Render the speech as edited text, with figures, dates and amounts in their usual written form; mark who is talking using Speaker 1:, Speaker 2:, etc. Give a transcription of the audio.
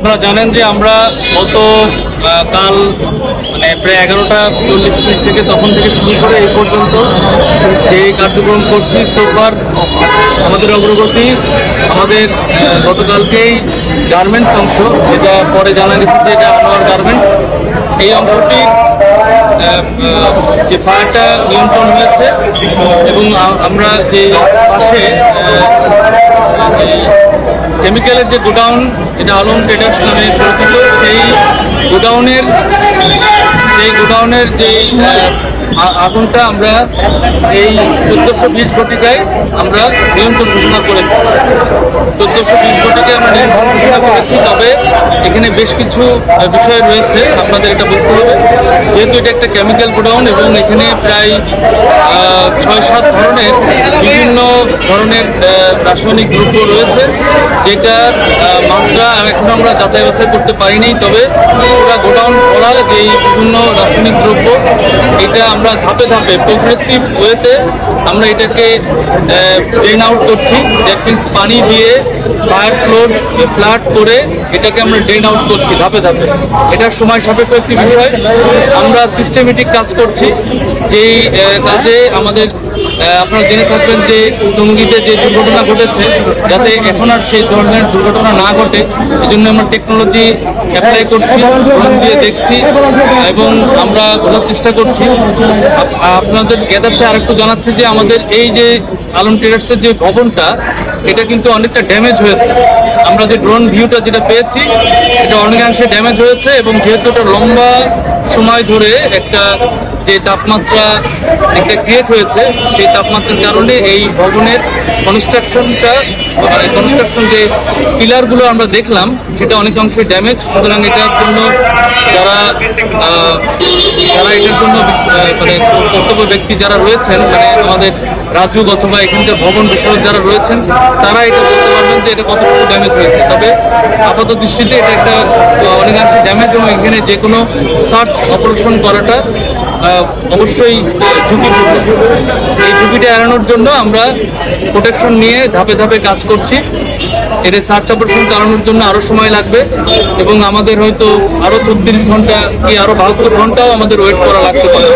Speaker 1: আপনারা জানেন যে আমরা গত কাল মানে প্রায় 11:40 থেকে তখন থেকে শুরু করে এই পর্যন্ত যে কার্যক্রম করছি সোফার আমাদের অগ্রগতি আমাদের গতকালকেই গার্মেন্টস অংশ, যেটা পরে জানা গেছে যে এটা আনোয়ার গার্মেন্টস, এই অংশটি যে ফায়ারটা নিয়ন্ত্রণ হয়েছে এবং আমরা যে পাশে কেমিক্যালের যে গোডাউন, এটা আলম ট্রেডার্স নামে পরিচিত, সেই গোডাউনের যে আগুনটা আমরা এই 1420 ঘটিকায় আমরা নিয়ন্ত্রণ ঘোষণা করেছি। 1420 ঘটিকায় আমরা নিয়ন্ত্রণ ঘোষণা করেছি। তবে এখানে বেশ কিছু বিষয় রয়েছে, আপনাদের এটা বুঝতে হবে। যেহেতু এটা একটা কেমিক্যাল গোডাউন এবং এখানে প্রায় 6-7 ধরনের বিভিন্ন ধরনের রাসায়নিক দ্রব্য রয়েছে, যেটার মাত্রা এখন আমরা যাচাই বাছাই করতে পারিনি। তবে পুরো গোডাউন ভরা যে বিভিন্ন রাসায়নিক দ্রব্য, এটা আমরা ধাপে ধাপে প্রোগ্রেসিভ ওয়েতে আমরা এটাকে ড্রেন আউট করছি। দ্যাট মিনস পানি দিয়ে ফায়ার ফ্লাড করে এটাকে আমরা ড্রেন আউট করছি ধাপে ধাপে। এটার সময় সাপেক্ষ একটি বিষয়, আমরা সিস্টেমেটিক কাজ করছি। যেই কাজে আমাদের আপনারা জেনে থাকবেন যে টঙ্গীতে যে দুর্ঘটনা ঘটেছে, যাতে এখন আর সেই ধরনের দুর্ঘটনা না ঘটে, এই জন্য আমরা টেকনোলজি অ্যাপ্লাই করছি, ড্রোন দিয়ে দেখছি এবং আমরা বোঝার চেষ্টা করছি। আপনাদের জ্ঞাতার্থে আরেকটু জানাচ্ছি যে আমাদের এই যে আলম ট্রেডার্সের যে ভবনটা, এটা কিন্তু অনেকটা ড্যামেজ হয়েছে। আমরা যে ড্রোন ভিউটা যেটা পেয়েছি, এটা অনেকাংশে ড্যামেজ হয়েছে এবং যেহেতু এটা লম্বা সময় ধরে একটা যে তাপমাত্রা একটা ক্রিয়েট হয়েছে, সেই তাপমাত্রার কারণে এই ভবনের কনস্ট্রাকশন যে পিলারগুলো আমরা দেখলাম, সেটা অনেকাংশে ড্যামেজ। সুতরাং এটার জন্য যারা এটার জন্য মানে কর্তব্য ব্যক্তি যারা রয়েছেন, মানে আমাদের রাজুক অথবা এখানকার ভবন বিশারদ যারা রয়েছেন, তারা এটা বলতে পারবেন যে এটা কতটুকু ড্যামেজ হয়েছে। তবে আপাত দৃষ্টিতে এটা একটা অনেকাংশে ড্যামেজ এবং এখানে যে কোনো সার্চ অপারেশন করাটা অবশ্যই ঝুঁকিপূর্ণ। এই ঝুঁকিটা এড়ানোর জন্য আমরা প্রোটেকশন নিয়ে ধাপে ধাপে কাজ করছি। এর সার্চ অপারেশন চালানোর জন্য আরো সময় লাগবে এবং আমাদের হয়তো আরো 34 ঘন্টা কি আরো 72 ঘন্টাও আমাদের ওয়েট করা লাগতে পারে।